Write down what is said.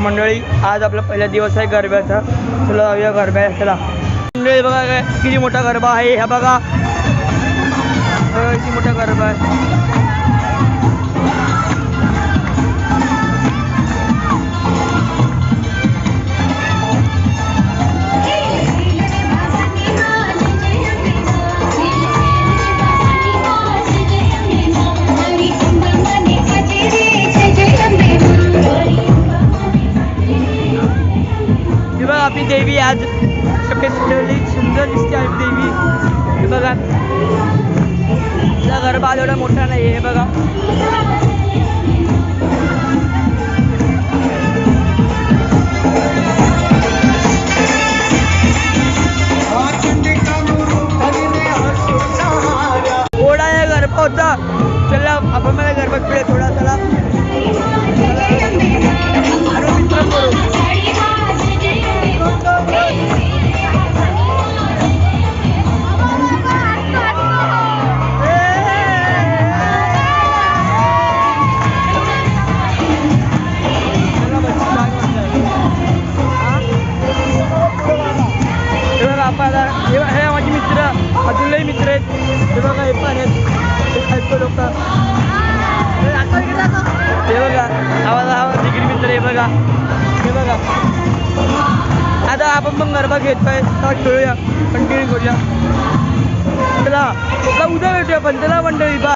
मंडळी आज आपला पहिला दिवस आहे गरब्याचा. चला जाऊया गरब्याला. चला मंडळी बघा काय किती मोठा गरबा आहे. ह्या बघा किती मोठा गरबा आहे. आपली देवी आज सफेद सुंदर दिसते आहे देवी. हे बघा गरबा एवढा मोठा नाही हे बघा. थोडा या गरबा होता. चला आपण मला गरबा खेळूया थोडा. चला मित्र करू. हे माझे मित्र अजूनही मित्र आहेत. हे बघा हे पण आहेत लोक. हे बघा आवाज डिग्री मित्र. हे बघा हे बघा. आता आपण पण गरबा घेतोय खेळूया कंटिन्यू करूया. चला उद्या भेटूया पण. चला मंडळी.